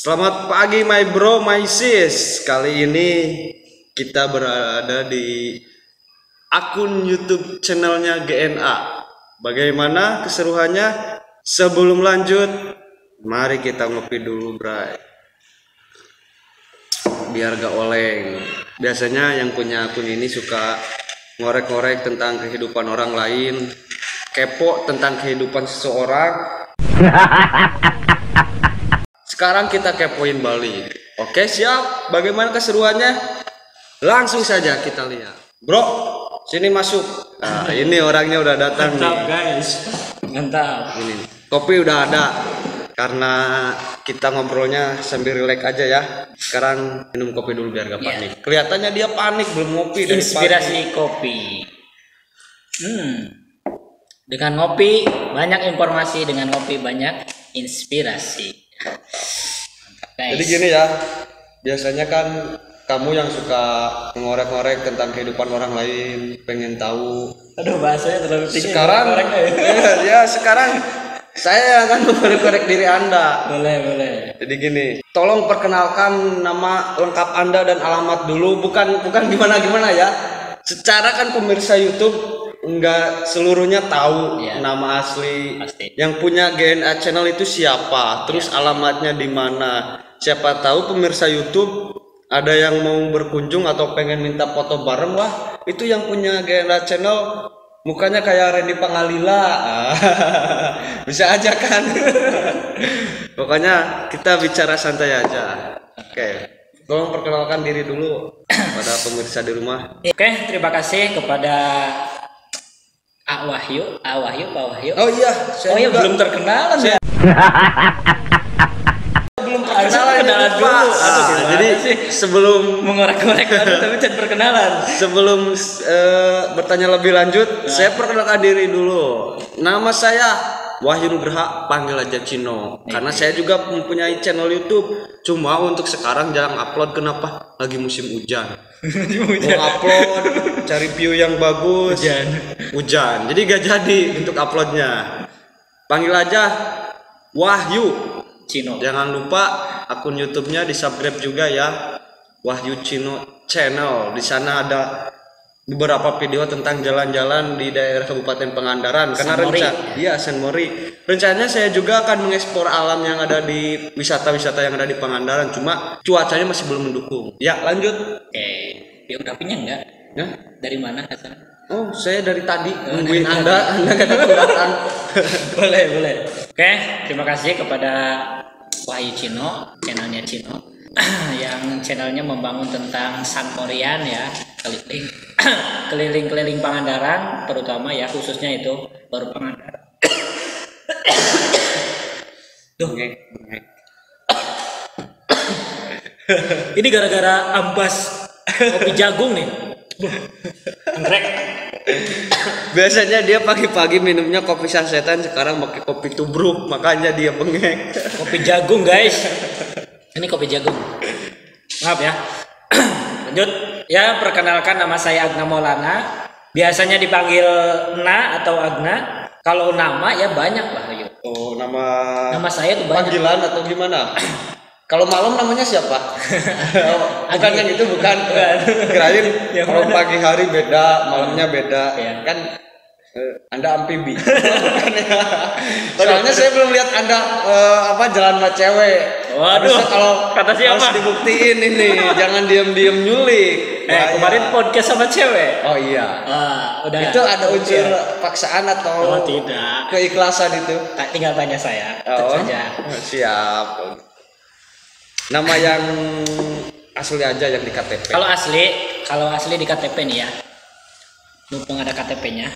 Selamat pagi my bro, my sis. Kali ini kita berada di akun YouTube channelnya GNA. Bagaimana keseruannya? Sebelum lanjut, mari kita ngopi dulu, bray. Biar gak oleng. Biasanya yang punya akun ini suka ngorek-ngorek tentang kehidupan orang lain, kepo tentang kehidupan seseorang. Sekarang kita kepoin Bali. Oke, siap. Bagaimana keseruannya? Langsung saja kita lihat. Bro, sini masuk. Nah, ini orangnya udah datang. Mantap, guys. Mantap. Ini kopi udah ada. Karena kita ngobrolnya sambil relax aja ya. Sekarang minum kopi dulu biar gak panik. Kelihatannya dia panik belum ngopi dari Inspirasi kopi. Dengan ngopi banyak informasi, dengan ngopi banyak inspirasi. Mantap, Jadi gini ya, biasanya kan kamu yang suka ngorek-ngorek tentang kehidupan orang lain, pengen tahu. Aduh, bahasanya terlalu tinggi. Sekarang, ya sekarang saya akan mengorek-ngorek diri Anda. Boleh. Jadi gini, tolong perkenalkan nama lengkap Anda dan alamat dulu, bukan gimana ya. Secara kan pemirsa YouTube enggak seluruhnya tahu nama asli. Pasti. Yang punya GNA channel itu siapa, terus alamatnya di mana. Siapa tahu pemirsa YouTube ada yang mau berkunjung atau pengen minta foto bareng, wah itu yang punya GNA channel mukanya kayak Randy Pangalila. Bisa aja kan. Pokoknya kita bicara santai aja. Oke, tolong perkenalkan diri dulu pada pemirsa di rumah. Oke, terima kasih kepada Pak Wahyu. Oh iya, juga belum terkenalan ya. belum perkenalan dulu. Jadi sebelum mengorek-ngorek tapi jangan perkenalan. Sebelum bertanya lebih lanjut, saya perkenalkan diri dulu. Nama saya Wahyu Nugraha, panggil aja Cino. Karena saya juga mempunyai channel YouTube. Cuma untuk sekarang jarang upload. Kenapa? Lagi musim hujan. Mau upload, cari view yang bagus. Hujan. Jadi gak jadi untuk uploadnya. Panggil aja Wahyu Cino. Jangan lupa akun YouTube-nya di-subscribe juga ya. Wahyu Cino Channel. Di sana ada beberapa video tentang jalan-jalan di daerah Kabupaten Pangandaran. Karena San Mori. Rencananya saya juga akan mengeksplor alam yang ada di wisata-wisata yang ada di Pangandaran. Cuma cuacanya masih belum mendukung. Ya, lanjut. Oke. Ya udah punya enggak? Ya? Dari mana asal? Oh, saya dari tadi nungguin Anda kata kelihatan. Boleh. Oke, terima kasih kepada Wahyu Cino, channelnya Cino, yang channelnya membangun tentang Sanmorian ya, keliling Pangandaran, terutama ya khususnya itu baru Pangandaran. Duh, ini gara-gara ambas kopi jagung nih. Ngrek. Biasanya dia pagi-pagi minumnya kopi sasetan, sekarang pakai kopi tubruk, makanya dia bengek. Kopi jagung, guys. Ini kopi jagung. Maaf ya. Lanjut. Ya, perkenalkan nama saya Agna Maulana. Biasanya dipanggil Na atau Agna. Kalau nama ya banyak lah, yuk. Oh, nama saya tuh banyak. Panggilan atau gimana? Kalau malam namanya siapa? Bukan kan itu bukan. Kirain kalau pagi hari beda, malamnya beda. Ya. Kan Anda amfibi. Soalnya saya belum lihat Anda jalan sama cewek. Waduh. Kalau kata siapa? Harus dibuktiin ini, jangan diam-diam nyulik. Kemarin podcast sama cewek. Oh iya. Udah. Itu ada unsur paksaan atau tidak? Keikhlasan itu. Tinggal tanya saya. Saja. Siap. Nama yang asli aja yang di KTP. Kalau asli di KTP nih ya. Mumpung ada KTP-nya.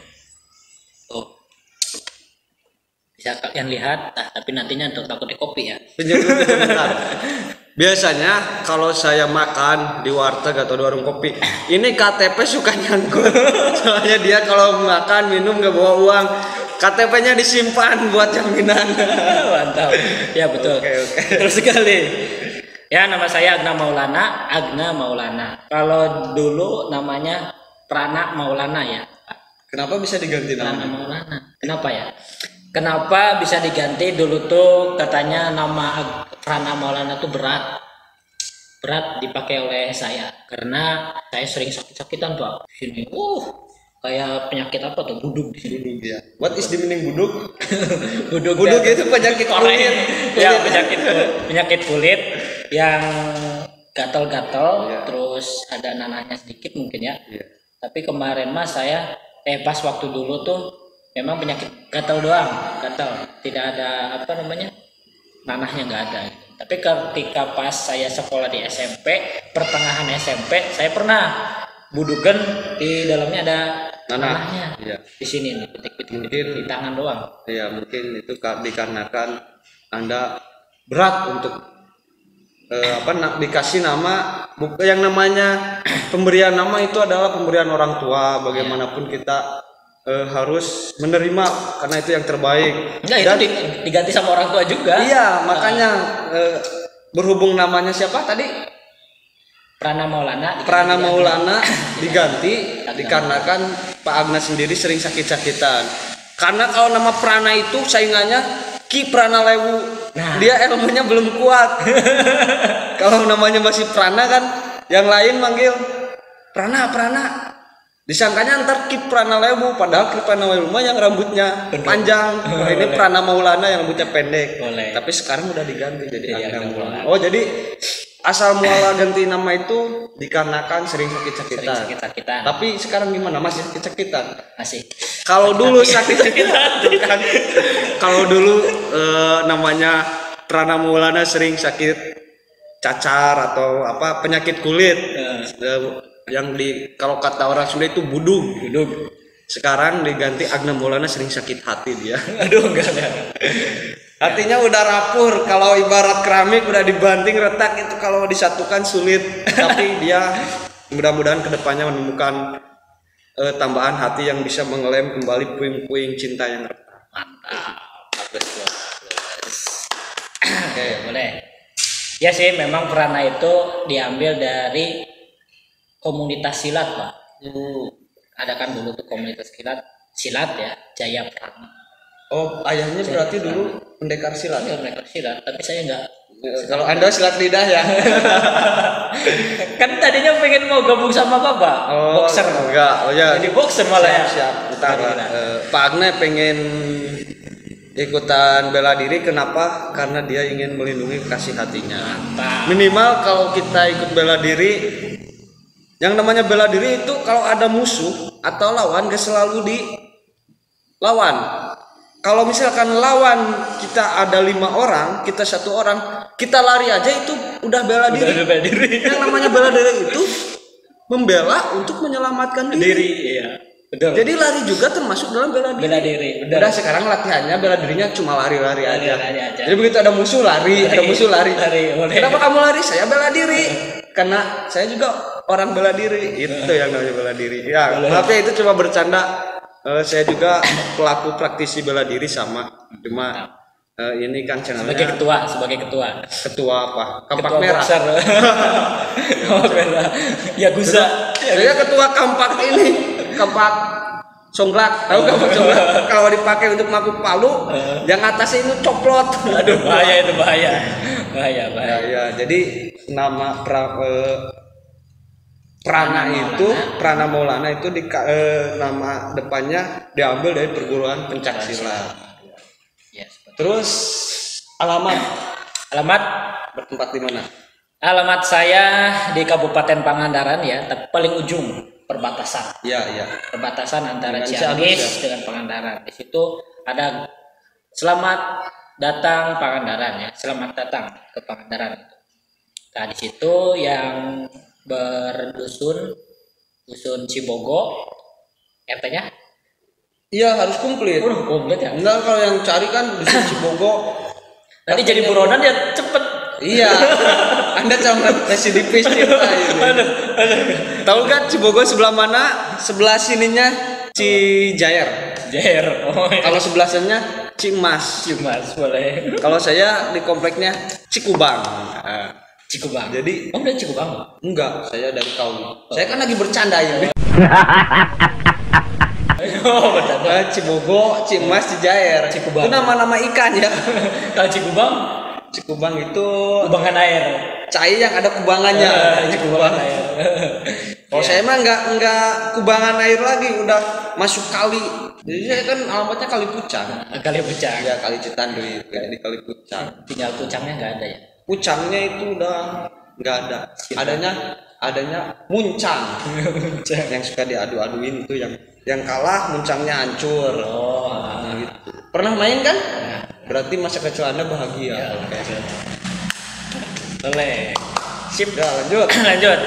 Oh. Bisa kalian lihat, tapi nantinya untuk takut kopi ya. Biasanya kalau saya makan di warteg atau di warung kopi, ini KTP suka nyangkut. Soalnya dia kalau makan minum nggak bawa uang. KTP-nya disimpan buat jaminan. Mantap. Ya betul. Oke. Betul sekali. Ya, nama saya Agna Maulana. Kalau dulu namanya Prana Maulana ya. Kenapa bisa diganti Prana namanya? Maulana. Kenapa ya? Kenapa bisa diganti? Dulu tuh katanya nama Prana Maulana tuh berat dipakai oleh saya karena saya sering sakit-sakitan Pak. Sini, kayak penyakit apa tuh? Buduk di sini. Buduk ya. What is the meaning buduk? Buduk itu penyakit kulit. Ya, penyakit kulit yang gatal-gatal, terus ada nanahnya sedikit mungkin ya. Tapi kemarin Mas saya pas waktu dulu tuh memang penyakit gatal doang, tidak ada nanahnya nggak ada. Tapi ketika pas saya sekolah di SMP, pertengahan SMP, saya pernah budukan di dalamnya ada nanahnya. Di sini nih, mungkin di tangan doang. Iya, mungkin itu dikarenakan Anda berat untuk dikasih nama. Yang namanya pemberian nama itu adalah pemberian orang tua. Bagaimanapun kita harus menerima karena itu yang terbaik. Enggak, itu diganti sama orang tua juga. Iya, makanya berhubung namanya siapa tadi? Prana Maulana diganti dikarenakan Pak Agna sendiri sering sakit-sakitan. Karena kalau nama Prana itu saingannya Ki Prana Lewu. Dia ilmunya belum kuat. Kalau namanya masih Prana kan yang lain manggil Prana. Disangkanya ntar Ki Prana Lewu, padahal Ki Prana Lewu mah yang rambutnya panjang. Ini Prana Maulana yang rambutnya pendek. Tapi sekarang udah diganti jadi Agna Maulana. Oh, jadi asal muala ganti nama itu dikarenakan sering sakit-sakitan. Tapi sekarang gimana? Masih sakit-sakitan? Masih. Kalau dulu sakit-sakitan kan. Kalau dulu namanya Prana Maulana sering sakit cacar atau penyakit kulit. Yang kalau kata orang Sunda itu buduk. Sekarang diganti Agna Maulana sering sakit hati dia. Aduh, enggak ada. Hatinya udah rapur. Kalau ibarat keramik udah dibanting retak, itu kalau disatukan sulit. Tapi dia mudah-mudahan kedepannya menemukan tambahan hati yang bisa mengelem kembali puing-puing cinta yang retak. Mantap. Bagus. Oke, boleh. Ya sih, memang Prana itu diambil dari komunitas silat Pak. Ada kan dulu tuh komunitas silat ya, Jaya Prana. Oh, ayahnya berarti dulu pendekar silat. Ya, pendekar silat, tapi saya enggak. Kalau Anda silat lidah ya. Kan tadinya pengen mau gabung sama Bapak. Boxer. Enggak. Oh ya. Jadi boxer malah siap. Bentar lah. Pak Agne pengen ikutan bela diri, kenapa? Karena dia ingin melindungi kasih hatinya. Mantap. Minimal kalau kita ikut bela diri, yang namanya bela diri itu kalau ada musuh atau lawan gak selalu dilawan. Kalau misalkan lawan kita ada 5 orang, kita 1 orang, kita lari aja itu udah bela diri. Yang namanya bela diri itu membela untuk menyelamatkan diri. Iya, betul. Jadi lari juga termasuk dalam bela diri. Udah sekarang latihannya bela dirinya cuma lari-lari aja. Jadi begitu ada musuh lari. Kenapa kamu lari? Saya bela diri. Karena saya juga orang bela diri. Itu yang namanya bela diri. Ya, maaf ya, itu cuma bercanda. Saya juga pelaku praktisi bela diri sama. Cuma ini kan channelnya sebagai ketua apa? Kampak ketua merah. Kampak merah. Ya Guza. Saya ketua kampak ini. Kampak songlak. Tahu kampak songlak? Kalau dipakai untuk mabuk palu, yang atasnya itu coplot. Aduh, bahaya. Ya, jadi nama Prana Maulana itu nama depannya diambil dari perguruan pencaksilat. Terus alamat bertempat di mana? Alamat saya di Kabupaten Pangandaran ya, tapi paling ujung perbatasan. Iya. Perbatasan antara Ciamis dengan Pangandaran. Di situ ada selamat datang Pangandaran ya, selamat datang ke Pangandaran. Nah di situ yang berdusun Cibogo, RT-nya? Iya, harus komplit. Komplit ya. Enggak, kalau yang cari kan dusun Cibogo. Nanti jadi buronan ya cepet. Iya. Anda calon residivis cinta ini. Tahu kan Cibogo sebelah mana? Sebelah sininya Cijayer. Kalau sebelah sananya Cimas boleh. Kalau saya di kompleknya Cikubang. Cikubang. Jadi dari Cikubang? Enggak, saya dari Kaum. Saya kan lagi bercanda ini. Bercanda. Cibogo, Cimas, Cijayer. Cikubang. Itu nama-nama ikan ya. Kalau Cikubang? Cikubang itu Kubangan air. cai yang ada kubangannya. Kubangan air. Kalau saya mah nggak kubangan air lagi, udah masuk kali. Jadi saya kan alamatnya Kali Pucang. Kali Pucang. Ya Kali Citanduy, kayak di Kali Pucang. Tinggal pucangnya nggak ada ya. Pucangnya itu udah nggak ada. Adanya muncang. Yang suka diadu-aduin itu yang kalah muncangnya hancur. Oh. Nah, gitu. Pernah main kan? Berarti masa kecil Anda bahagia. Ya, Oke. Boleh. Sip. Udah lanjut. Lanjut.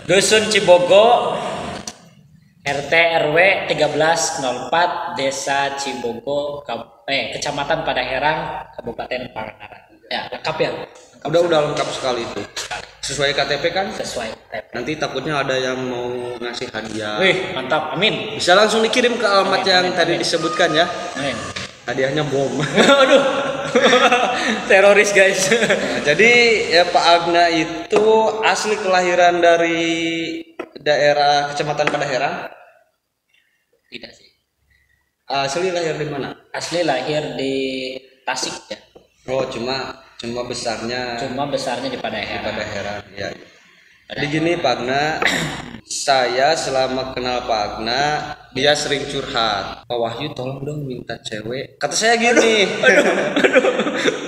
Dusun Cibogo, RT RW 1304, Desa Cibogo, Kecamatan Padaherang, Kabupaten Pangandaran. Ya, lengkap ya? Udah lengkap sekali itu. Sesuai KTP kan? Sesuai KTP. Nanti takutnya ada yang mau ngasih hadiah. Wih, mantap. Amin. Bisa langsung dikirim ke alamat Amin, yang amin, tadi amin. disebutkan ya. Amin. Hadiahnya bom. Aduh. Teroris, guys. Nah, jadi ya Pak Agna itu asli kelahiran dari daerah Kecamatan Padaherang. Tidak sih. Asli lahir di mana? Asli lahir di Tasik ya. Oh, cuma besarnya Cuma besarnya di di Padaherang. Padaherang. Ya. Jadi gini Pak Agna, saya selama kenal Pak Agna, dia sering curhat. Pak Wahyu tolong dong minta cewek. Kata saya gini.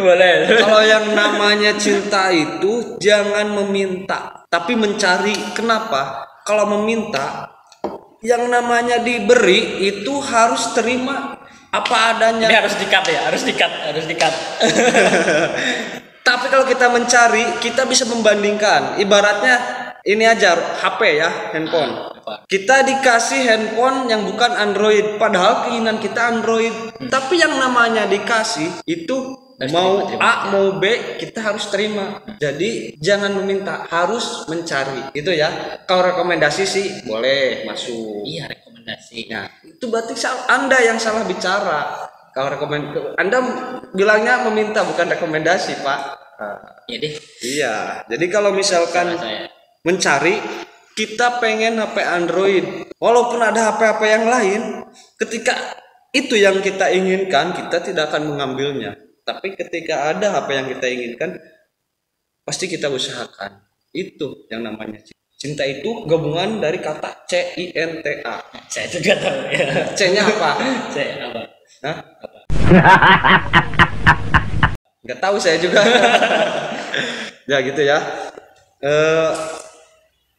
Boleh. Kalau yang namanya cinta itu jangan meminta, tapi mencari. Kenapa? Kalau meminta, yang namanya diberi itu harus terima apa adanya. Ini harus dikat ya, harus dikat. Tapi kalau kita mencari, kita bisa membandingkan. Ibaratnya ini aja HP ya, handphone. Kita dikasih handphone yang bukan Android, padahal keinginan kita Android. Tapi yang namanya dikasih itu Harus mau terima. A mau B, kita harus terima. Jadi jangan meminta, harus mencari. Itu ya. Kalau rekomendasi sih boleh masuk. Iya, rekomendasi. Nah, itu berarti Anda yang salah bicara. Kalau Anda bilangnya meminta bukan rekomendasi, Pak. Iya deh. Iya. Jadi kalau misalkan Salah saya. mencari, kita pengen HP Android. Walaupun ada HP-HP yang lain, ketika itu yang kita inginkan, kita tidak akan mengambilnya. Tapi ketika ada HP yang kita inginkan, pasti kita usahakan. Itu yang namanya cinta. Cinta itu gabungan dari kata CINTA. Saya juga tahu ya. C-nya apa? Saya apa? Hah? Nggak tahu saya juga. Ya gitu ya.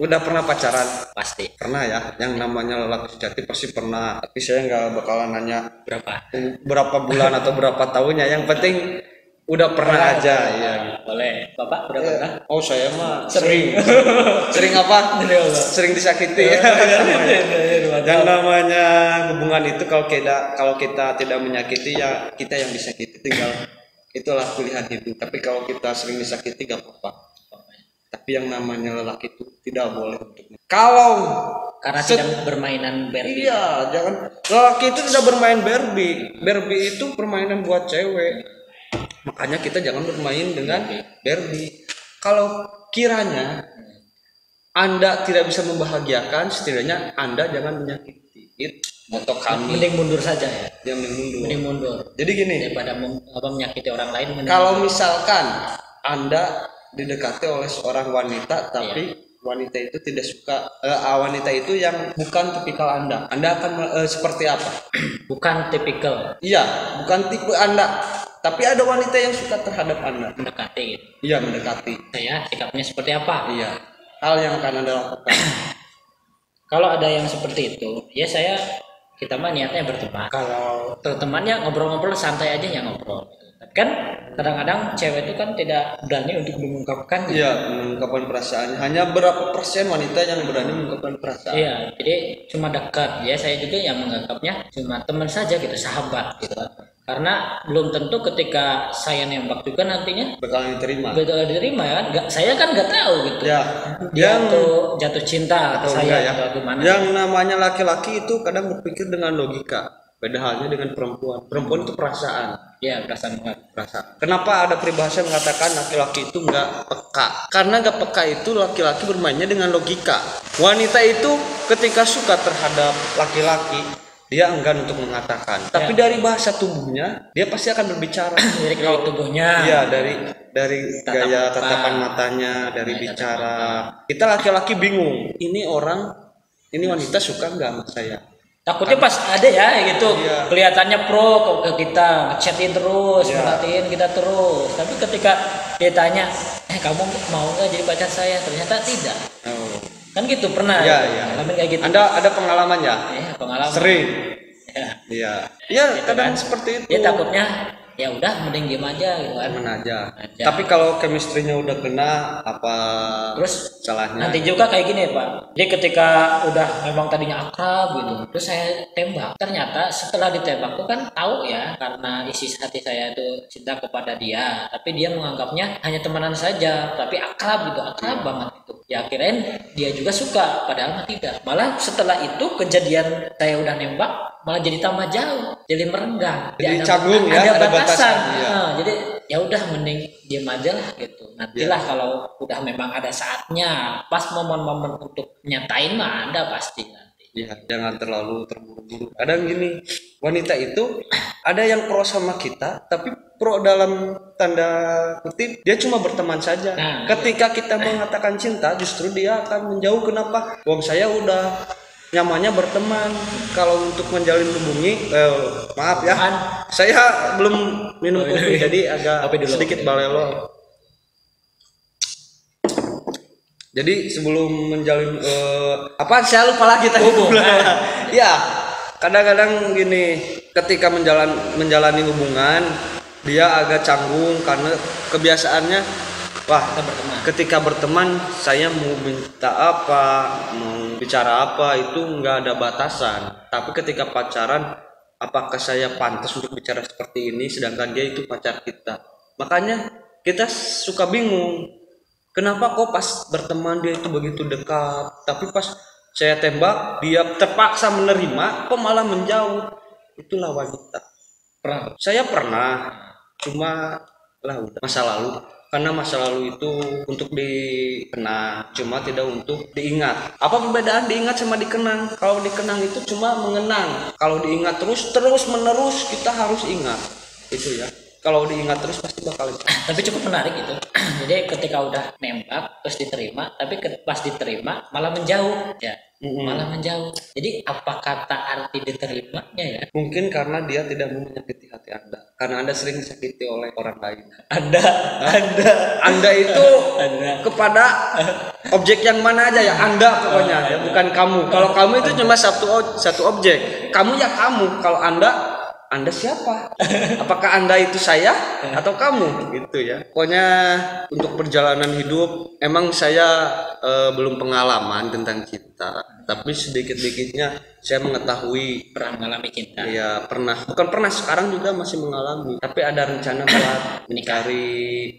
Udah pernah pacaran? Pasti. Pernah ya. Yang namanya lelaki sejati pasti pernah. Tapi saya nggak bakalan nanya berapa bulan atau berapa tahunnya. Yang penting udah pernah aja. Iya. Boleh. Bapak udah pernah? Oh saya mah Sering. sering apa? Sering disakiti. Yang namanya hubungan itu kalau kita tidak menyakiti ya kita yang disakiti, tinggal itulah pilihan hidup. Tapi kalau kita sering disakiti gak apa-apa. Tapi yang namanya lelaki itu tidak boleh untuk Karena tidak bermainan Barbie. Iya, jangan. Lelaki itu tidak bermain Barbie. Barbie itu permainan buat cewek. Makanya kita jangan bermain dengan Barbie. Kalau kiranya Anda tidak bisa membahagiakan, setidaknya Anda jangan menyakiti. Moto kami. Mending mundur saja ya. Dia mundur. Mending mundur. Jadi gini, Daripada menyakiti orang lain. kalau misalkan Anda didekati oleh seorang wanita, tapi wanita itu tidak suka, wanita itu yang bukan tipikal Anda akan seperti apa? Bukan tipikal. Iya, bukan tipe Anda. Tapi ada wanita yang suka terhadap Anda. Mendekati. Iya, mendekati. Saya sikapnya seperti apa? Iya. Hal yang akan Anda lakukan. Kalau ada yang seperti itu, ya kita mah niatnya berteman. Kalau temannya ngobrol-ngobrol santai aja ya ngobrol. Tapi kan kadang-kadang cewek itu kan tidak berani untuk mengungkapkan. Iya, mengungkapkan perasaannya. Hanya berapa persen wanita yang berani mengungkapkan perasaan? Iya, jadi cuma dekat. Ya saya juga yang menganggapnya cuma teman saja gitu, sahabat gitu. Karena belum tentu ketika saya nembak juga nantinya Bakalan diterima. betul diterima ya. Saya kan nggak tahu gitu. Ya. Dia tuh jatuh cinta Atau ke saya enggak ya? atau gimana. Yang namanya laki-laki itu kadang berpikir dengan logika. Beda halnya dengan perempuan. Perempuan itu perasaan. Ya perasaan banget. Perasaan. Kenapa ada peribahasa yang mengatakan laki-laki itu nggak peka? Karena nggak peka itu laki-laki bermainnya dengan logika. Wanita itu ketika suka terhadap laki-laki, dia enggan untuk mengatakan. Tapi dari bahasa tubuhnya, dia pasti akan berbicara. Dari tubuhnya. Iya, dari dari gaya tatapan matanya, dari bicara. Kita laki-laki bingung, ini wanita suka nggak sama saya? Takutnya pas ada ya gitu, kelihatannya pro ke kita, chatin terus, merhatiin kita terus. Tapi ketika dia tanya, kamu mau nggak jadi pacar saya? Ternyata tidak. Kan gitu, pernah ngalamin kayak gitu. Anda ada pengalaman ya? Iya, pengalaman. Sering. Iya. Iya, kadang seperti itu. Dia takutnya ya udah mending diem aja gitu kan. Aja. Tapi kalau chemistry-nya udah kena, apa terus salahnya? Nanti juga kayak gini Pak. Jadi ketika udah memang tadinya akrab gitu, terus saya tembak. Ternyata setelah ditembak tuh kan tahu ya, karena isi hati saya itu cinta kepada dia, tapi dia menganggapnya hanya temenan saja, tapi akrab gitu, akrab banget itu. Ya kirain dia juga suka, padahal tidak. Malah setelah itu kejadian saya udah nembak, malah jadi tambah jauh, jadi merenggang. Jadi canggung ya, ada batasan. Ya. Jadi ya udah mending diem aja lah gitu. Nantilah kalau udah memang ada saatnya, pas momen-momen untuk nyatain mah ada pasti nanti. Ya, jangan terlalu terburu-buru. Kadang gini, wanita itu ada yang pro sama kita, tapi pro dalam tanda kutip dia cuma berteman saja. Ketika kita mengatakan cinta, justru dia akan menjauh. Kenapa? Wong saya udah nyamannya berteman. Kalau untuk menjalin hubungi, maaf ya, saya belum minum kopi jadi agak sedikit balelo. Jadi sebelum menjalin saya lupa lagi tadi. Ya, kadang-kadang gini, ketika menjalani hubungan dia agak canggung karena kebiasaannya ketika berteman saya mau minta apa, mau bicara apa itu nggak ada batasan. Tapi ketika pacaran, apakah saya pantas untuk bicara seperti ini sedangkan dia itu pacar kita? Makanya kita suka bingung. Kenapa kok pas berteman dia itu begitu dekat, tapi pas saya tembak dia terpaksa menerima, kok malah menjauh? Itulah wanita. Saya pernah, cuma masa lalu. Karena masa lalu itu untuk dikenang, cuma tidak untuk diingat. Apa perbedaan diingat sama dikenang? Kalau dikenang itu cuma mengenang. Kalau diingat terus menerus kita harus ingat. Itu ya. Kalau diingat terus pasti bakal. Tapi cukup menarik itu. Jadi ketika udah nembak terus diterima, tapi pas diterima malah menjauh ya. Malah menjauh. Jadi apa kata arti diterimanya ya? Mungkin karena dia tidak mau menyakiti hati Anda. Karena Anda sering disakiti oleh orang lain. Anda itu kepada objek yang mana aja ya? Anda pokoknya ya, bukan kamu. Kalau kamu itu cuma satu objek. Kamu ya kamu. Kalau Anda siapa? Apakah Anda itu saya atau kamu gitu ya? Pokoknya untuk perjalanan hidup emang saya belum pengalaman tentang cinta, tapi sedikit-sedikitnya saya mengetahui pernah mengalami cinta. Iya, pernah. Bukan pernah, sekarang juga masih mengalami. Tapi ada rencana buat menikahi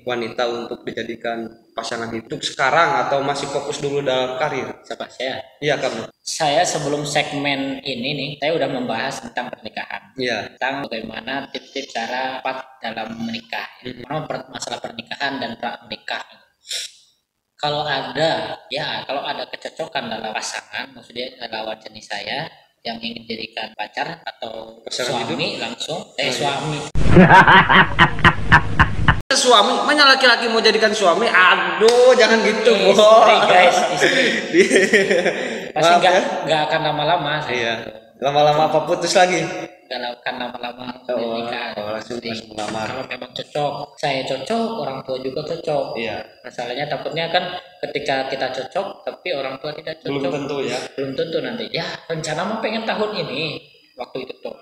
wanita untuk dijadikan pasangan hidup sekarang atau masih fokus dulu dalam karir? Siapa saya? Iya, kamu. Saya sebelum segmen ini nih, saya udah membahas tentang pernikahan. Iya. Tentang bagaimana tips-tips cara tepat dalam menikah. Masalah pernikahan dan pra menikah. Kalau ada kecocokan dalam pasangan, maksudnya lawan jenis saya yang ingin dijadikan pacar atau pasangan suami hidup? Langsung suami. Suami, mana laki-laki mau jadikan suami? Aduh, jangan gitu, istri, guys, istri. Pasti nggak akan lama-lama. Iya. Lama-lama apa putus lagi? Nggak akan lama-lama menikah. Kalau memang cocok, saya cocok, orang tua juga cocok. Iya. Masalahnya takutnya kan ketika kita cocok, tapi orang tua tidak cocok. Belum tentu ya. Belum tentu nanti. Ya rencana mau pengen tahun ini waktu itu tuh.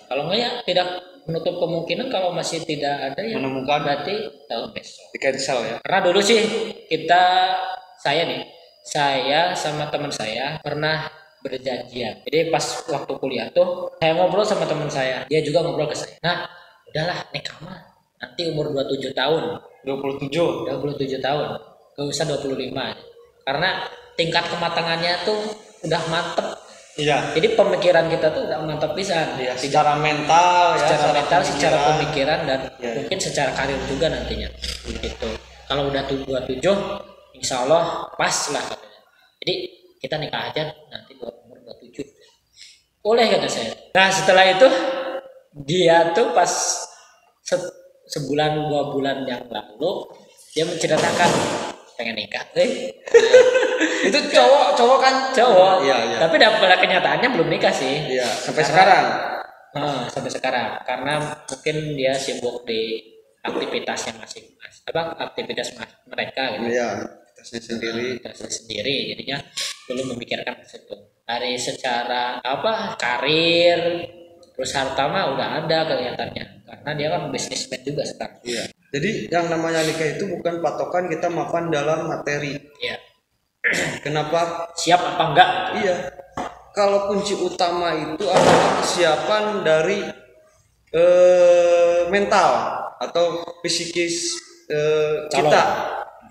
Kalau nggak ya tidak menutup kemungkinan kalau masih tidak ada yang menemukan, berarti tahun besok. Di cancel ya. Karena dulu sih saya sama teman saya pernah berjanjian. Jadi pas waktu kuliah tuh saya ngobrol sama teman saya, dia juga ngobrol ke saya. Nah, udahlah nikah mah nanti umur 27 tahun. 27 tahun. Gak usah 25. Karena tingkat kematangannya tuh udah mantep. Iya. Jadi pemikiran kita tuh udah mantap pisan. Iya, secara mental ya, secara pemikiran dan mungkin secara karir juga nantinya. Gitu. Kalau udah 27, insya Allah pas lah katanya. Jadi kita nikah aja nanti umur 27. Boleh kata saya. Nah setelah itu dia tuh pas sebulan 2 bulan yang lalu dia menceritakan pengen nikah. Itu cowok kan? Cowok. Iya. Tapi pada kenyataannya belum nikah sih. Iya, sampai sekarang. Sampai sekarang karena mungkin dia sibuk di aktivitasnya masing-masing. Aktivitas mereka gitu. Iya, aktivitasnya sendiri. Jadinya belum memikirkan ke situ. Dari secara karir terus harta mah udah ada kelihatannya. Karena dia kan bisnismen juga sekarang. Iya. Jadi yang namanya nikah itu bukan patokan kita mapan dalam materi. Iya. Kenapa? Siap apa enggak? Iya. Kalau kunci utama itu adalah kesiapan dari mental atau psikis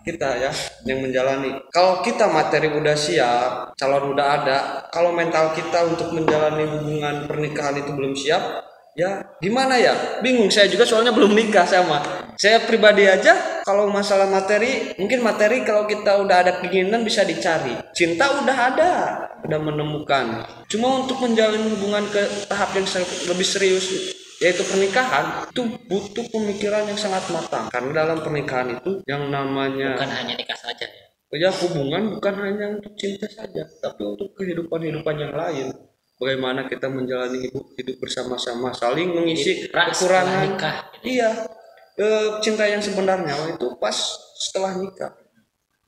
kita ya yang menjalani. Kalau kita materi udah siap, calon udah ada, kalau mental kita untuk menjalani hubungan pernikahan itu belum siap, ya gimana ya, bingung saya juga soalnya belum nikah sama saya pribadi aja. Kalau masalah materi, mungkin materi kalau kita udah ada keinginan bisa dicari, cinta udah ada, udah menemukan. Cuma untuk menjalin hubungan ke tahap yang lebih serius yaitu pernikahan, itu butuh pemikiran yang sangat matang, karena dalam pernikahan itu yang namanya bukan hanya nikah saja ya, hubungan bukan hanya untuk cinta saja tapi untuk kehidupan yang lain. Bagaimana kita menjalani hidup bersama-sama, saling mengisi kekurangan. Iya, cinta yang sebenarnya itu pas setelah nikah.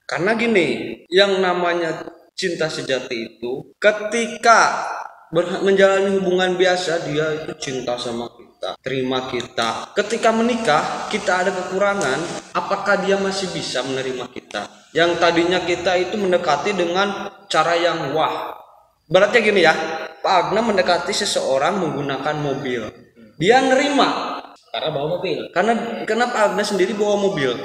Karena gini, yang namanya cinta sejati itu ketika menjalani hubungan biasa dia itu cinta sama kita, terima kita. Ketika menikah kita ada kekurangan, apakah dia masih bisa menerima kita? Yang tadinya kita itu mendekati dengan cara yang wah. Beratnya gini ya, Pak Agna mendekati seseorang menggunakan mobil. Dia nerima karena bawa mobil. Karena Pak Agna sendiri bawa mobil.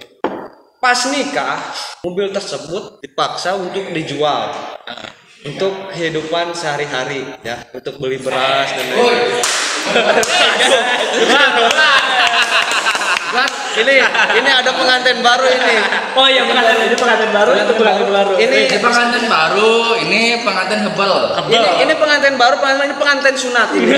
Pas nikah, mobil tersebut dipaksa untuk dijual. Untuk kehidupan sehari-hari ya, untuk beli beras dan lain-lain. Ini ada pengantin baru ini. Oh iya, pengantin baru. Ini pengantin baru, ini pengantin hebel. Ini pengantin baru, ini pengantin sunat ini.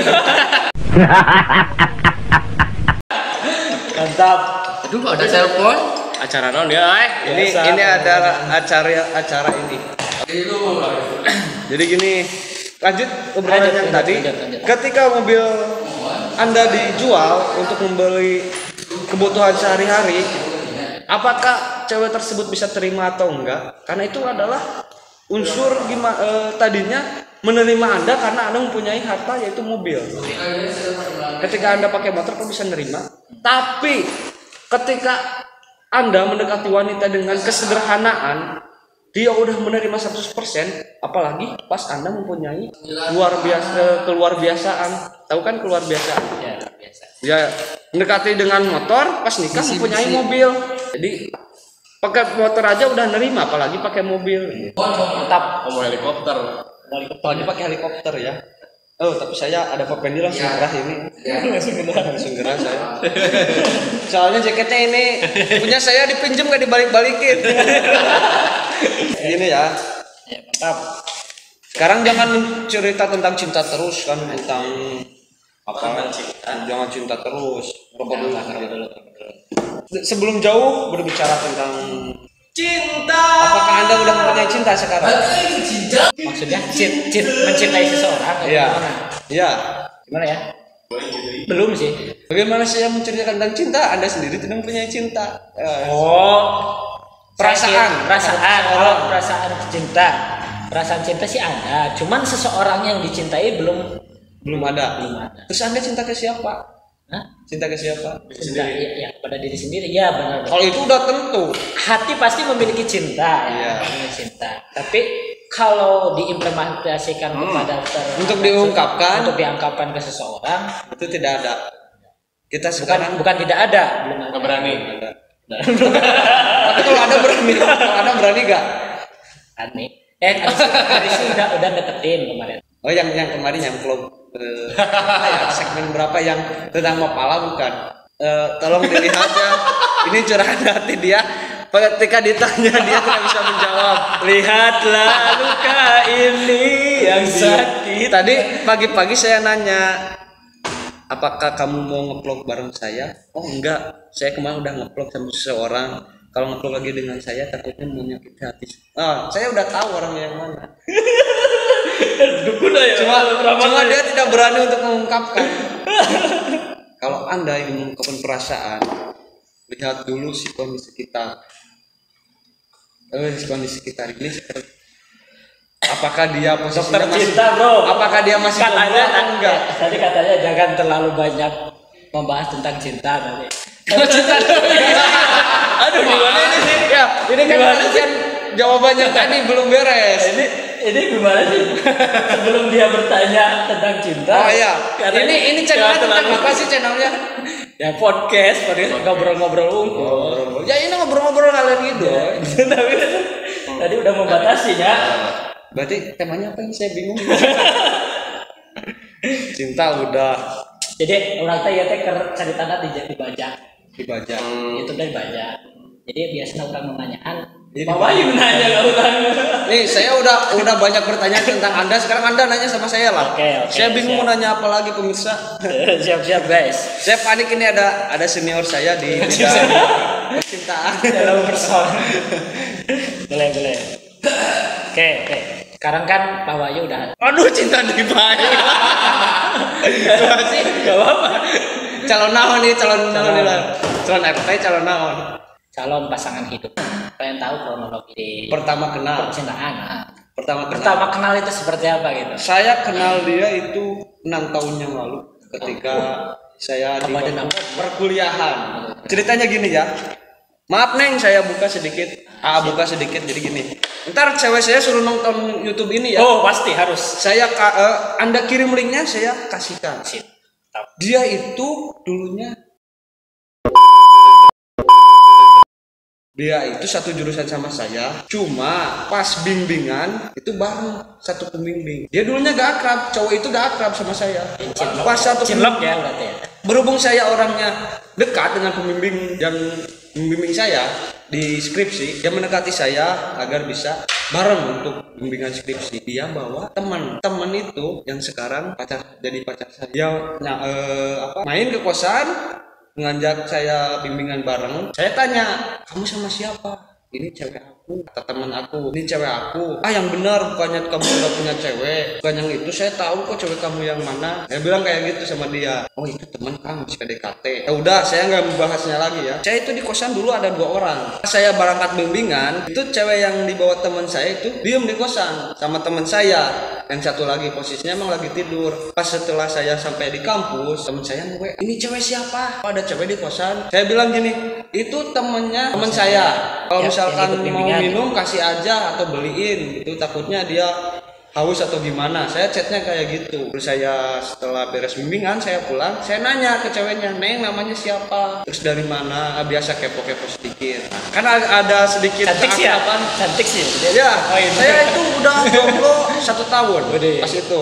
Mantap. Aduh, ada telepon. Acara non dia, Ini adalah acara ini. Jadi gini, lanjut obrolan yang tadi. Ketika mobil Anda dijual untuk membeli kebutuhan sehari-hari, apakah cewek tersebut bisa terima atau enggak? Karena itu adalah unsur tadinya menerima Anda karena Anda mempunyai harta yaitu mobil. Ketika Anda pakai motor kok bisa nerima? Tapi ketika Anda mendekati wanita dengan kesederhanaan, dia udah menerima 100%, apalagi pas Anda mempunyai keluar biasaan. Tahu kan keluar biasaan? Ya, biasa. Ya, mendekati dengan motor, pas nikah mempunyai mobil. Jadi pakai motor aja udah nerima, apalagi pakai mobil. Mantap. Mau helikopter. Apalagi pakai helikopter ya. Oh, tapi saya ada Pak Pendi langsung gerah ini. Langsung gerah saya. Soalnya jaketnya ini punya saya dipinjam nggak dibalik-balikin. Gini ya. Ya, mantap. Sekarang jangan cerita tentang cinta terus kan, tentang jangan cinta terus. Sebelum jauh berbicara tentang cinta. Apakah Anda udah mempunyai cinta sekarang? Maksudnya mencintai seseorang? Iya. Iya. Gimana ya? Belum sih. Bagaimana saya menceritakan tentang cinta? Anda sendiri tidak mempunyai cinta. Perasaan. Kalau perasaan cinta, perasaan cinta sih ada. Cuman seseorang yang dicintai belum ada. Terus Anda cinta ke siapa? Hah? Cinta ke siapa? Cinta ya pada diri sendiri. Ya benar. Kalau itu udah tentu. Hati pasti memiliki cinta. Iya. Memiliki cinta. Tapi kalau diimplementasikan kepada untuk diungkapkan ke seseorang itu tidak ada. Kita sekarang bukan tidak ada. Nggak berani. Tapi kalau ada berani nggak? Aneh. Tadi sih udah deketin kemarin. Oh yang kemarin yang vlog segmen berapa yang tentang Mapala bukan? Tolong dilihat ya. Ini curahan hati dia. Ketika ditanya dia tidak bisa menjawab. Lihatlah luka ini yang sakit. Tadi pagi-pagi saya nanya, apakah kamu mau ngeplog bareng saya? Oh enggak, saya kemarin udah ngeplog sama seseorang. Kalau ngeplog lagi dengan saya takutnya menyakiti hati. Saya udah tahu orangnya yang mana. Dukun ya. Cuma dia tidak berani untuk mengungkapkan. Kalau Anda ingin mengungkapkan perasaan, lihat dulu si kondisi kita. Kondisi kita ini seperti apakah dia posisinya Dokter cinta, bro. Apakah dia masih katanya atau enggak? Tadi katanya jangan terlalu banyak membahas tentang cinta tadi. Kalau cinta aduh gimana ini sih? Ya, ini kan jawabannya tadi belum beres. Ini gimana sih? Sebelum dia bertanya tentang cinta. Oh iya. Ini channelnya tentang apa sih channelnya? Ya podcast ngobrol-ngobrol unggul. Ya ini ngobrol-ngobrol kalian gitu. Tapi tadi udah membatasi ya. Berarti temanya apa yang saya bingung? Cinta udah. Jadi orang teh ya teh cari tanda dibaca. Itu dari baca. Jadi biasanya orang menanyakan. Bapak yang nanya nggak utang. Nih saya udah banyak pertanyaan tentang Anda. Sekarang Anda nanya sama saya lah. Oke, saya bingung mau nanya apa lagi pemirsa. Siap guys. Saya panik ini ada senior saya di bidang percintaan dalam person. Boleh. Oke. Sekarang kan Pak Wahyu udah. Aduh cinta dibayar. Gimana sih? Gak apa-apa. Calon RT, calon naon? Calon pasangan hidup. Pengen tahu kronologi di Pertama kenal. percintaan. Pertama kenal itu seperti apa gitu? Saya kenal dia itu 6 tahun yang lalu ketika saya di perkuliahan. Ceritanya gini ya. Maaf Neng, saya buka sedikit jadi gini. Ntar cewek saya suruh nonton YouTube ini ya. Oh pasti harus. Saya Anda kirim linknya, saya kasihkan. Dia itu dulunya satu jurusan sama saya, cuma pas bimbingan itu bareng satu pembimbing. Dia dulunya gak akrab, cowok itu gak akrab sama saya. Pas satu cinlok ya berarti ya. Berhubung saya orangnya dekat dengan pembimbing yang membimbing saya di skripsi, dia mendekati saya agar bisa bareng untuk bimbingan skripsi. Dia bawa teman itu yang sekarang jadi pacar saya. Dia main ke kosan, mengajak saya bimbingan bareng. Saya tanya, kamu sama siapa? Ini cewek aku, kata teman aku. Ini cewek aku. Yang benar, bukannya kamu udah punya cewek. Bukan yang itu, saya tahu kok cewek kamu yang mana. Saya bilang kayak gitu sama dia. Oh itu teman kamu, masih PDKT. Ya udah, saya nggak membahasnya lagi ya. Saya itu di kosan dulu ada 2 orang. Saya berangkat bimbingan, itu cewek yang dibawa teman saya itu diem di kosan sama teman saya. Yang satu lagi posisinya emang lagi tidur. Pas setelah saya sampai di kampus, teman saya nge-WA, ini cewek siapa? Oh, ada cewek di kosan. Saya bilang gini, itu temennya teman saya. Kalau misalkan mau minum kasih aja atau beliin gitu, takutnya dia haus atau gimana. Saya chatnya kayak gitu. Terus saya setelah beres bimbingan saya pulang, saya nanya ke ceweknya, Neng namanya siapa, terus dari mana. Biasa kepo-kepo sedikit. Kan ada sedikit keakraban. Cantik sih ya. Saya itu udah jomblo 1 tahun pas itu.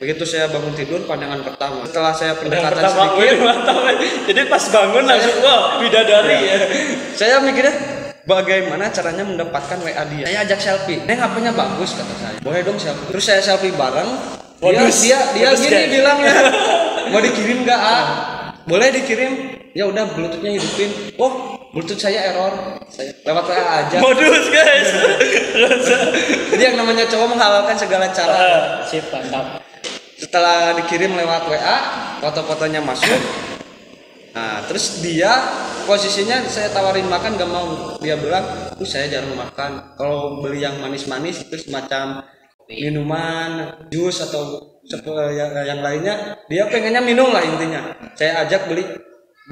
Begitu saya bangun tidur, pandangan pertama. Setelah saya pendekatan sedikit, jadi pas bangun langsung wah bidadari ya. Saya mikirnya bagaimana caranya mendapatkan WA dia. Saya ajak selfie. Neng HP-nya bagus kata saya. Boleh dong selfie. Terus saya selfie bareng. Dia gini bilangnya. Mau dikirim enggak? Boleh dikirim. Ya udah Bluetooth-nya hidupin. Oh, Bluetooth saya error. Saya lewat WA aja. Modus guys. Jadi yang namanya cowok menghalalkan segala cara. Sip, mantap. Setelah dikirim lewat WA, foto-fotonya masuk. Nah, terus dia posisinya saya tawarin makan gak mau. Dia bilang, saya jarang makan. Kalau beli yang manis-manis itu semacam minuman, jus atau yang lainnya, dia pengennya minum lah intinya. Saya ajak beli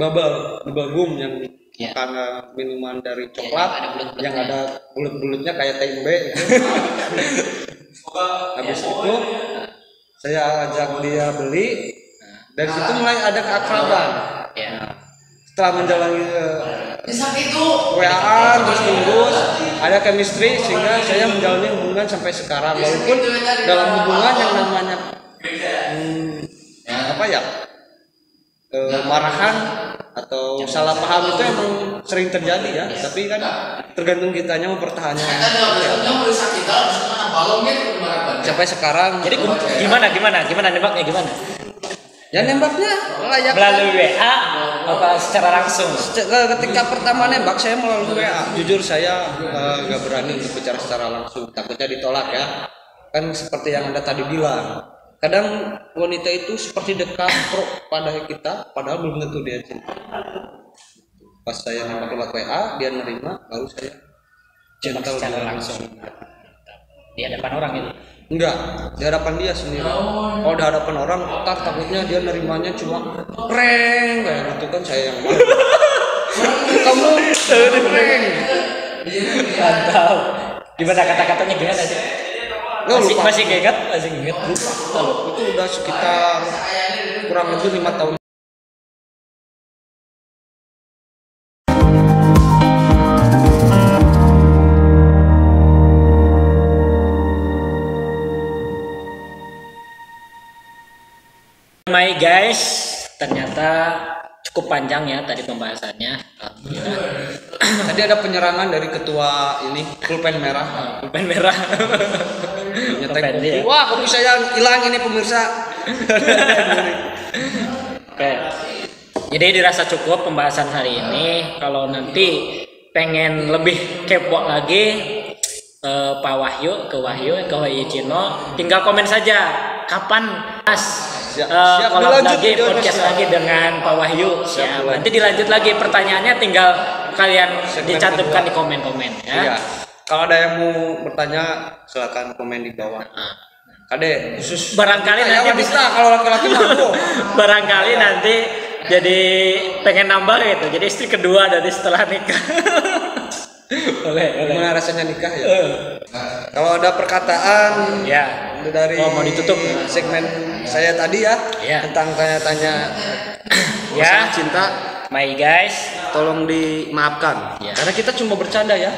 bubble gum yang karena minuman dari coklat yang ada bulut-bulutnya kayak tempe. Habis itu saya ajak dia beli. Dari situ mulai ada keakraban. Setelah menjalani WA-an terus ada chemistry sehingga saya menjalani hubungan sampai sekarang. Walaupun dalam hubungan yang namanya marahan atau salah paham itu emang sering terjadi ya. Tapi kan tergantung kitanya mempertahankan. Sampai sekarang. Jadi gimana nembaknya gimana? Ya nembaknya layak Melalui WA apa secara langsung? ketika pertama nembak saya melalui WA. Jujur saya nggak berani untuk bicara secara langsung, takutnya ditolak ya. Kan seperti yang Anda tadi bilang, kadang wanita itu seperti dekat pada kita, padahal belum tentu dia cinta. Pas saya nembak lewat WA, dia nerima, baru saya cinta Secara langsung. Di hadapan orang itu. Enggak, di hadapan dia sendiri. Kalau di hadapan orang, takutnya dia nerimanya cuma prank kayak gitu kan, saya yang malu. Kamu prank. Mantap. Gimana kata-katanya gimana sih? Masih ingat? Masih ingat. Itu udah sekitar kurang lebih 5 tahun. My guys, ternyata cukup panjang ya tadi pembahasannya. Alhamdulillah. Tadi ada penyerangan dari ketua ini pulpen merah. Pulpen merah. Nyetek Pulpen kopi. dia. Wah, kopi saya hilang ini pemirsa. Oke. Jadi dirasa cukup pembahasan hari ini. Kalau nanti pengen lebih kepo lagi Pak Wahyu ke Wahyu Cino, tinggal komen saja kapan Mas kolab lagi podcast lagi dengan Pak Wahyu. Siap. Nanti dilanjut lagi pertanyaannya, tinggal kalian dicantumkan di komen-komen ya. Iya. Kalau ada yang mau bertanya silakan komen di bawah. Kade khusus Barangkali nanti bisa kalau laki-laki mampu. Barangkali nanti jadi pengen nambah gitu. Jadi istri kedua dari setelah nikah. Boleh. Gimana rasanya nikah ya? Kalau ada perkataan Ya. dari mau ditutup segmen saya tadi ya, Ya. tentang tanya-tanya Ya. masalah cinta, My guys, tolong dimaafkan. Ya. Karena kita cuma bercanda ya.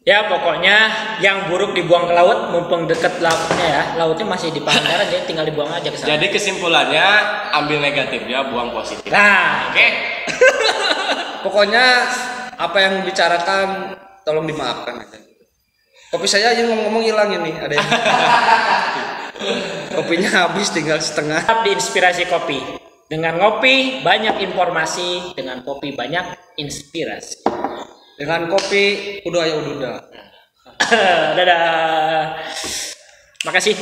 ya pokoknya yang buruk dibuang ke laut, mumpung deket lautnya ya. Lautnya masih di Pangandaran, jadi tinggal dibuang aja ke sana. Jadi kesimpulannya ambil negatifnya, buang positif. Nah, Oke. Pokoknya apa yang dibicarakan tolong dimaafkan aja. Kopi saya aja ngomong-ngomong hilang ini, ada yang kopinya habis tinggal setengah. tetap diinspirasi kopi. Dengan ngopi banyak informasi, dengan kopi banyak inspirasi. Dengan kopi udah ya udah. Dadah. Makasih.